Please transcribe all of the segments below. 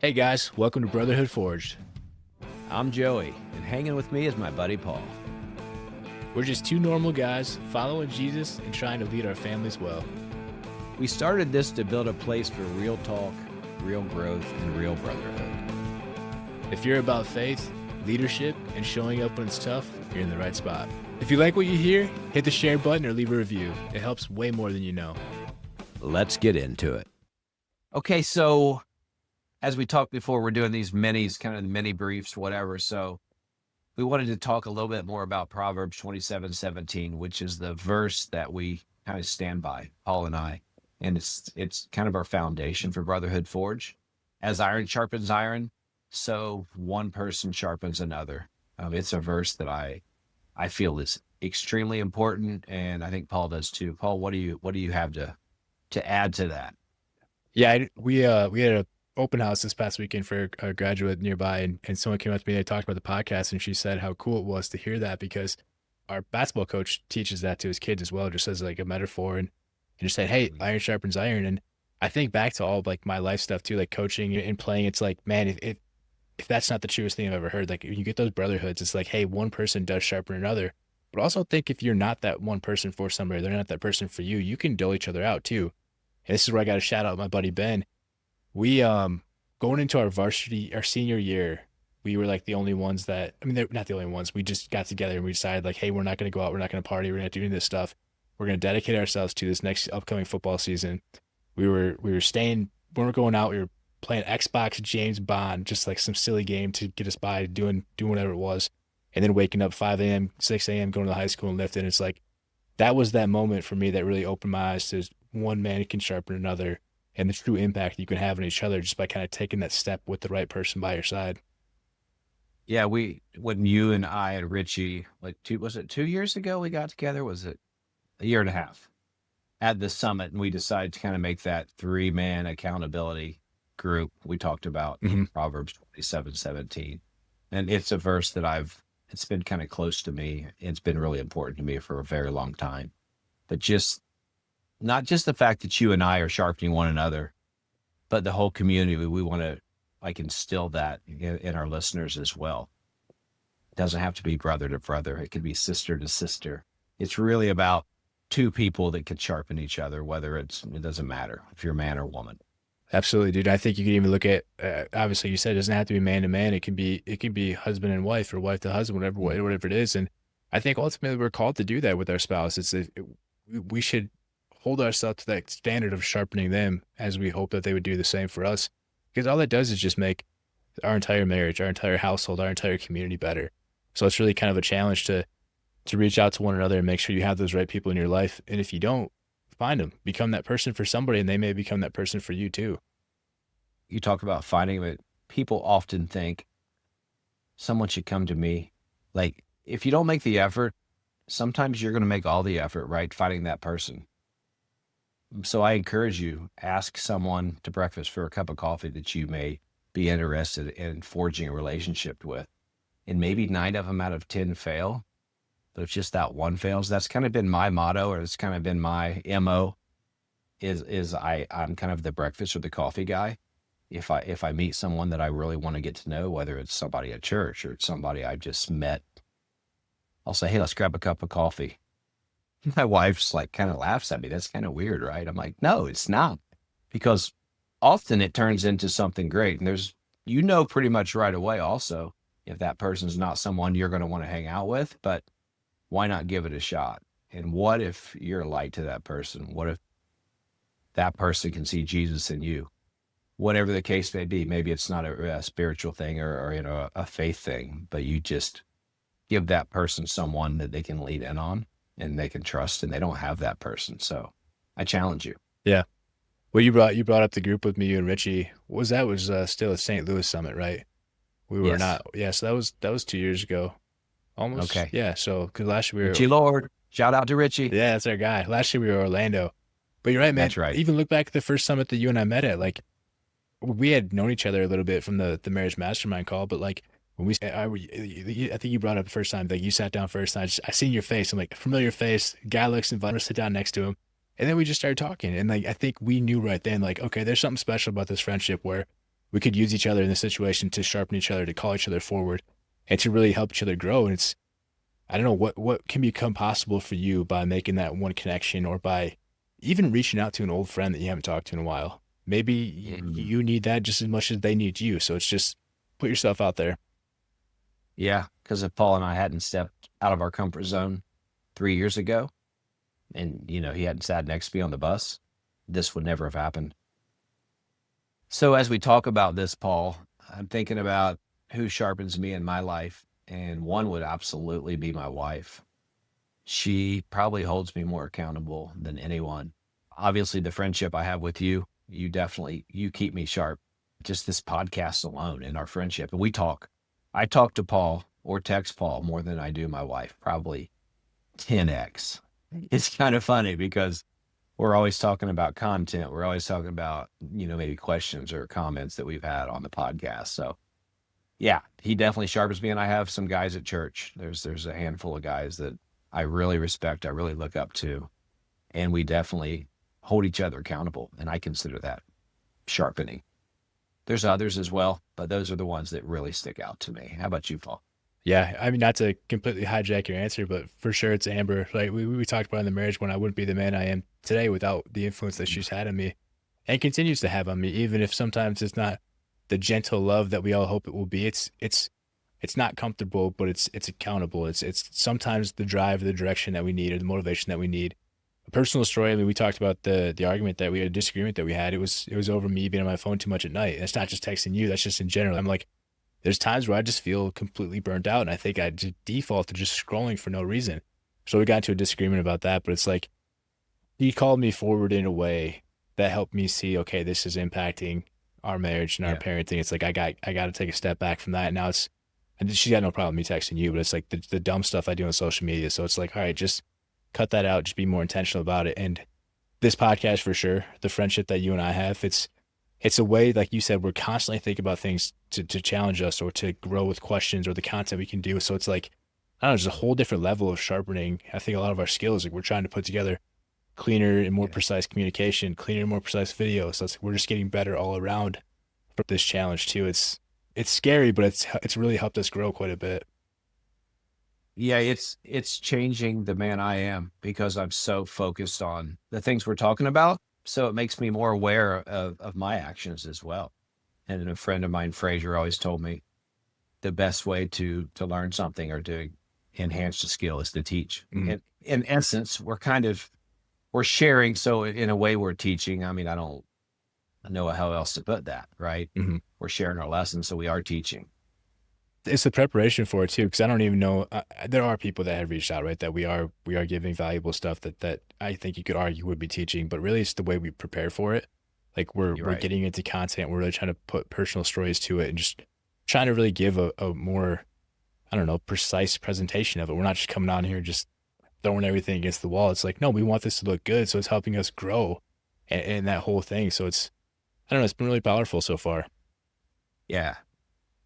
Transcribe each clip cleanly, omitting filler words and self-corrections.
Hey guys, welcome to Brotherhood Forged. I'm Joey, and hanging with me is my buddy Paul. We're just two normal guys following Jesus and trying to lead our families well. We started this to build a place for real talk, real growth, and real brotherhood. If you're about faith, leadership, and showing up when it's tough, you're in the right spot. If you like what you hear, hit the share button or leave a review. It helps way more than you know. Let's get into it. Okay, so as we talked before, we're doing these minis, kind of mini briefs, whatever. So we wanted to talk a little bit more about Proverbs 27:17, which is the verse that we kind of stand by, Paul and I. And it's kind of our foundation for Brotherhood Forge. As iron sharpens iron, so one person sharpens another. It's a verse that I feel is extremely important, and I think Paul does too. Paul, what do you have to add to that? Yeah, we had a open house this past weekend for a graduate nearby, and someone came up to me and they talked about the podcast, and she said how cool it was to hear that because our basketball coach teaches that to his kids as well, just as like a metaphor, and he just said, "Hey, iron sharpens iron." And I think back to all of like my life stuff too, like coaching and playing. It's like, man, if that's not the truest thing I've ever heard, like when you get those brotherhoods, it's like, hey, one person does sharpen another. But also think if you're not that one person for somebody, they're not that person for you, you can dole each other out too. And this is where I got to shout out my buddy Ben. We going into our senior year, we were like the only ones that, I mean, they're not the only ones. We just got together and we decided like, hey, we're not going to go out, we're not going to party, we're not doing this stuff. We're going to dedicate ourselves to this next upcoming football season. We were staying, when we're going out, we were playing Xbox James Bond, just like some silly game to get us by doing whatever it was. And then waking up 5 a.m., 6 a.m., going to the high school and lifting. It's like, that was that moment for me that really opened my eyes to one man can sharpen another and the true impact you can have on each other just by kind of taking that step with the right person by your side. Yeah, when you and I and Richie, was it 2 years ago we got together? Was it a year and a half at the summit? And we decided to kind of make that 3-man accountability group. We talked about Proverbs 27:17. And it's a verse that it's been kind of close to me. It's been really important to me for a very long time. But not just the fact that you and I are sharpening one another, but the whole community, we want to instill that in our listeners as well. It doesn't have to be brother to brother. It could be sister to sister. It's really about two people that could sharpen each other, it doesn't matter if you're a man or woman. Absolutely, dude. I think you could even look at, obviously you said it doesn't have to be man to man. It can be husband and wife or wife to husband, whatever it is. And I think ultimately we're called to do that with our spouse. We should hold ourselves to that standard of sharpening them as we hope that they would do the same for us. Because all that does is just make our entire marriage, our entire household, our entire community better. So it's really kind of a challenge to reach out to one another and make sure you have those right people in your life. And if you don't, find them, become that person for somebody, and they may become that person for you too. You talk about finding it. People often think someone should come to me. Like, if you don't make the effort, sometimes you're going to make all the effort, right? Finding that person. So I encourage you, ask someone to breakfast for a cup of coffee that you may be interested in forging a relationship with. And maybe 9 of them out of 10 fail. But if just that one fails, that's kind of been my motto, or it's kind of been my MO, I'm kind of the breakfast or the coffee guy. If I meet someone that I really want to get to know, whether it's somebody at church or it's somebody I've just met, I'll say, hey, let's grab a cup of coffee. My wife's like kind of laughs at me. That's kind of weird, right? I'm like, no, it's not. Because often it turns into something great. And pretty much right away also, if that person's not someone you're going to want to hang out with, but why not give it a shot? And what if you're a light to that person? What if that person can see Jesus in you? Whatever the case may be, maybe it's not a spiritual thing or a faith thing, but you just give that person someone that they can lean in on and they can trust, and they don't have that person. So I challenge you. Yeah. Well, you brought up the group with me, you and Richie. Was still a St. Louis summit, right? We were Yes. not. Yeah. So that was 2 years ago. Almost. Okay. Yeah. So, cause last year Richie Lord, shout out to Richie. Yeah, that's our guy. Last year we were Orlando, but you're right, man. That's right. Even look back at the first summit that you and I met at, like we had known each other a little bit from the marriage mastermind call, but like when I think you brought up the first time, like you sat down first and I seen your face. I'm like, familiar face, guy looks invited to sit down next to him. And then we just started talking. And like, I think we knew right then, like, okay, there's something special about this friendship where we could use each other in this situation to sharpen each other, to call each other forward, and to really help each other grow. And it's, I don't know what can become possible for you by making that one connection, or by even reaching out to an old friend that you haven't talked to in a while. Maybe Mm. you need that just as much as they need you. So it's just put yourself out there. Yeah, because if Paul and I hadn't stepped out of our comfort zone 3 years ago, and he hadn't sat next to me on the bus, this would never have happened. So as we talk about this, Paul, I'm thinking about who sharpens me in my life, and one would absolutely be my wife. She probably holds me more accountable than anyone. Obviously, the friendship I have with you, you keep me sharp. Just this podcast alone and our friendship. And I talk to Paul or text Paul more than I do my wife, probably 10x. It's kind of funny because we're always talking about content. We're always talking about, maybe questions or comments that we've had on the podcast. So yeah, he definitely sharpens me. And I have some guys at church. There's a handful of guys that I really respect, I really look up to, and we definitely hold each other accountable. And I consider that sharpening. There's others as well, but those are the ones that really stick out to me. How about you, Paul? Yeah, I mean, not to completely hijack your answer, but for sure it's Amber. Like we talked about in the marriage, when I wouldn't be the man I am today without the influence that she's had on me and continues to have on me, even if sometimes it's not the gentle love that we all hope it will be. It's not comfortable, but it's accountable. It's sometimes the drive, the direction that we need, or the motivation that we need. A personal story. I mean, we talked about the argument that we had, a disagreement that we had. It was over me being on my phone too much at night. And it's not just texting you. That's just in general. I'm like, there's times where I just feel completely burnt out, and I think I just default to just scrolling for no reason. So we got into a disagreement about that, but it's like he called me forward in a way that helped me see, okay, this is impacting our marriage and our Yeah. parenting. It's like I got to take a step back from that. And now it's, and she's got no problem me texting you, but it's like the dumb stuff I do on social media. So it's like, all right, just cut that out, just be more intentional about it. And this podcast for sure, the friendship that you and I have, it's a way, like you said, we're constantly thinking about things to challenge us or to grow with questions or the content we can do. So it's like, I don't know, there's a whole different level of sharpening. I think a lot of our skills, like we're trying to put together cleaner and more Yeah. precise communication, cleaner and more precise video. So it's, we're just getting better all around for this challenge too. It's scary, but it's really helped us grow quite a bit. Yeah, it's changing the man I am because I'm so focused on the things we're talking about. So it makes me more aware of my actions as well. And a friend of mine, Fraser, always told me the best way to learn something or to enhance the skill is to teach. Mm-hmm. And in essence, we're sharing. So in a way, we're teaching. I mean, I don't know how else to put that, right? Mm-hmm. We're sharing our lessons, so we are teaching. It's the preparation for it too, because I don't even know. There are people that have reached out, right? That we are giving valuable stuff that I think you could argue would be teaching, but really it's the way we prepare for it. Like we're You're we're right. getting into content, we're really trying to put personal stories to it, and just trying to really give a more, I don't know, precise presentation of it. We're not just coming on here just throwing everything against the wall. It's like, no, we want this to look good, so it's helping us grow, and that whole thing. So it's, I don't know, it's been really powerful so far. Yeah.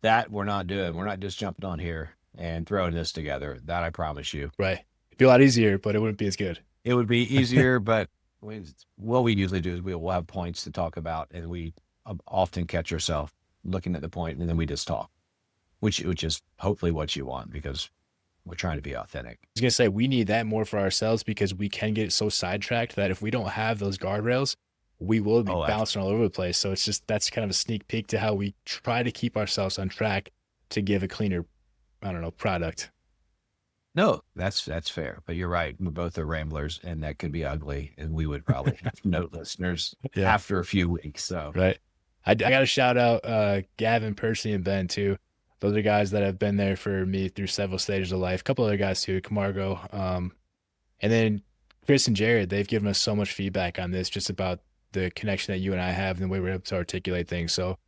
That we're not doing. We're not just jumping on here and throwing this together. That I promise you. Right? It'd be a lot easier, but it wouldn't be as good. It would be easier, but what we usually do is we'll have points to talk about, and we often catch ourselves looking at the point, and then we just talk, which is hopefully what you want because we're trying to be authentic. Was gonna say we need that more for ourselves, because we can get so sidetracked that if we don't have those guardrails, we will be Oh, bouncing all over the place. So it's just, that's kind of a sneak peek to how we try to keep ourselves on track to give a cleaner, I don't know, product. no, that's fair. But you're right. We both are ramblers, and that could be ugly, and we would probably have no listeners Yeah, after a few weeks. So right. I got to shout out Gavin, Percy, and Ben too. Those are guys that have been there for me through several stages of life. A couple other guys too, Camargo, and then Chris and Jared. They've given us so much feedback on this, just about the connection that you and I have and the way we're able to articulate things. So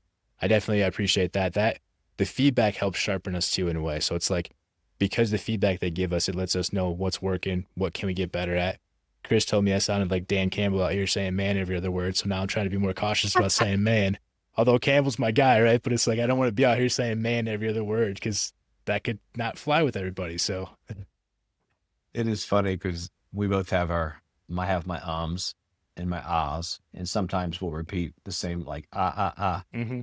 I definitely appreciate that. That the feedback helps sharpen us too in a way. So it's like, because the feedback they give us, it lets us know what's working, what can we get better at. Chris told me I sounded like Dan Campbell out here saying man every other word. So now I'm trying to be more cautious about saying man. Although Campbell's my guy, right? But it's like I don't want to be out here saying man every other word, because that could not fly with everybody. So it is funny because we both have I have my ums and my ahs, and sometimes we'll repeat the same like ah ah ah. hmm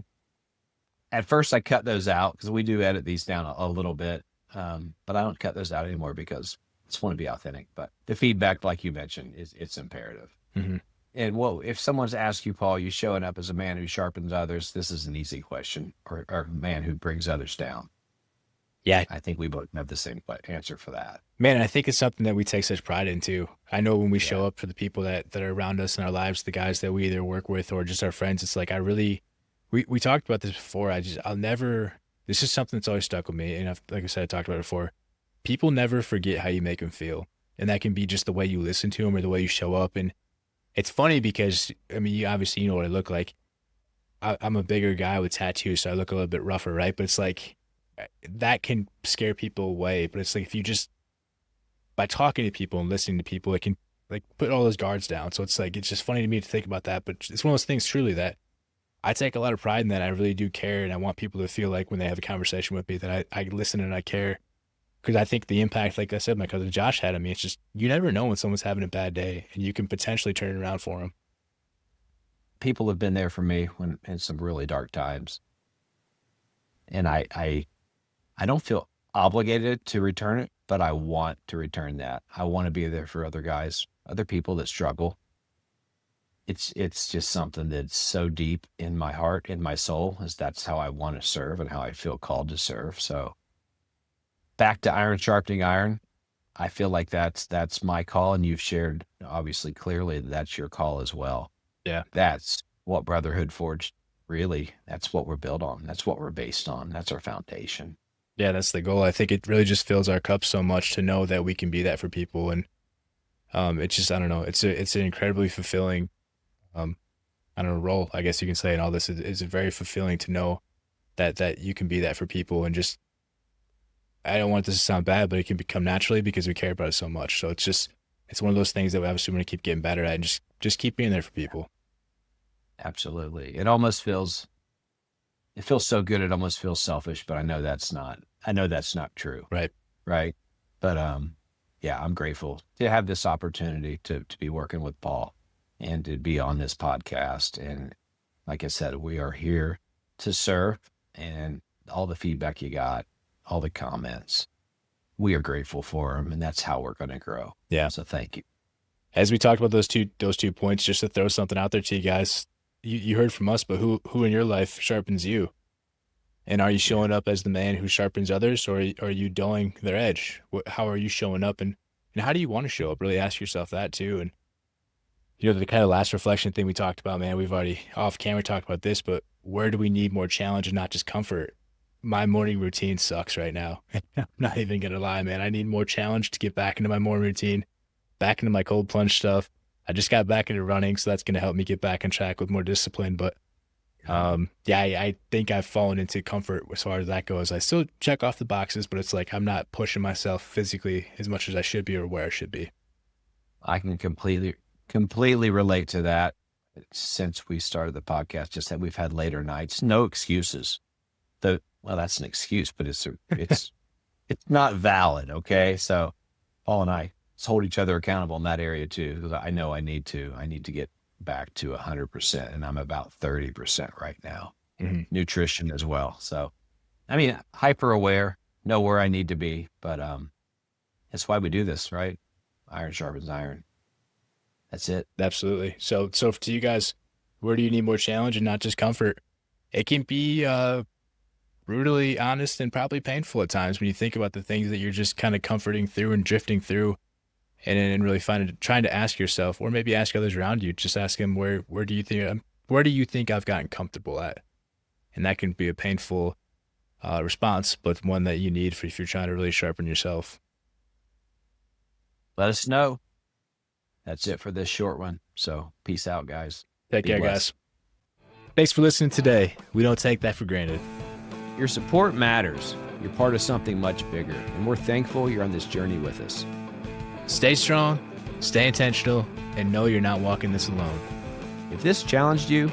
At first I cut those out because we do edit these down a little bit. But I don't cut those out anymore because I just want to be authentic. But the feedback, like you mentioned, it's imperative. Mhm. And if someone's asked you, Paul, you showing up as a man who sharpens others, this is an easy question, or a man who brings others down. Yeah, I think we both have the same answer for that. man, I think it's something that we take such pride in too. I know when we Yeah. show up for the people that are around us in our lives, the guys that we either work with or just our friends, it's like I really we talked about this before. I'll never this is something that's always stuck with me. And like I said, I talked about it before. People never forget how you make them feel. And that can be just the way you listen to them or the way you show up. And it's funny because I mean, you know what I look like. I'm a bigger guy with tattoos, so I look a little bit rougher, right? But it's like that can scare people away. But it's like if you just by talking to people and listening to people, it can like put all those guards down. So it's like it's just funny to me to think about that. But it's one of those things truly that I take a lot of pride in that. I really do care, and I want people to feel like when they have a conversation with me that I listen and I care. Because I think the impact, like I said, my cousin Josh had on me. It's just you never know when someone's having a bad day, and you can potentially turn it around for them. People have been there for me when in some really dark times, and I don't feel obligated to return it, but I want to return that. I want to be there for other guys, other people that struggle. It's just something that's so deep in my heart, in my soul, as that's how I want to serve and how I feel called to serve. So back to iron sharpening iron. I feel like that's my call, and you've shared obviously clearly that that's your call as well. Yeah. That's what Brotherhood Forged really, that's what we're built on. That's what we're based on. That's our foundation. Yeah, that's the goal. I think it really just fills our cup so much to know that we can be that for people. And it's just, I don't know, it's an incredibly fulfilling, I don't know, role, I guess you can say, and all this is very fulfilling to know that you can be that for people. And just, I don't want this to sound bad, but it can become naturally because we care about it so much. So it's one of those things that we obviously want to keep getting better at and just keep being there for people. Absolutely. It feels so good. It almost feels selfish, but I know that's not true. Right. Right. But, yeah, I'm grateful to have this opportunity to be working with Paul and to be on this podcast. And like I said, we are here to serve, and all the feedback you got, all the comments, we are grateful for them, and that's how we're going to grow. Yeah. So thank you. As we talked about those two points, just to throw something out there to you guys, you heard from us, but who in your life sharpens you? And are you showing up as the man who sharpens others, or are you dulling their edge? How are you showing up, and how do you want to show up? Really ask yourself that too. And the kind of last reflection thing we talked about, man, we've already off camera talked about this, but where do we need more challenge and not just comfort? My morning routine sucks right now. I'm not even gonna lie, man. I need more challenge to get back into my morning routine, back into my cold plunge stuff. I just got back into running, so that's gonna help me get back on track with more discipline. But yeah, I think I've fallen into comfort as far as that goes. I still check off the boxes, but it's like I'm not pushing myself physically as much as I should be or where I should be. I can completely relate to that. Since we started the podcast, just that we've had later nights, no excuses. Well, that's an excuse, but it's not valid. Okay. So Paul and I hold each other accountable in that area too, because I know I need to get back to 100%, and I'm about 30% right now. Mm-hmm. Nutrition as well. So, I mean, hyper aware, know where I need to be, but that's why we do this, right? Iron sharpens iron. That's it. Absolutely. So to you guys, where do you need more challenge and not just comfort? It can be brutally honest and probably painful at times when you think about the things that you're just kind of comforting through and drifting through, and really trying to ask yourself, or maybe ask others around you, just ask them where do you think I've gotten comfortable at? And that can be a painful response, but one that you need if you're trying to really sharpen yourself. Let us know. That's it for this short one. So peace out, guys. Take care, guys. Thanks for listening today. We don't take that for granted. Your support matters. You're part of something much bigger, and we're thankful you're on this journey with us. Stay strong, stay intentional, and know you're not walking this alone. If this challenged you,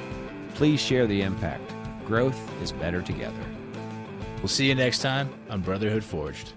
please share the impact. Growth is better together. We'll see you next time on Brotherhood Forged.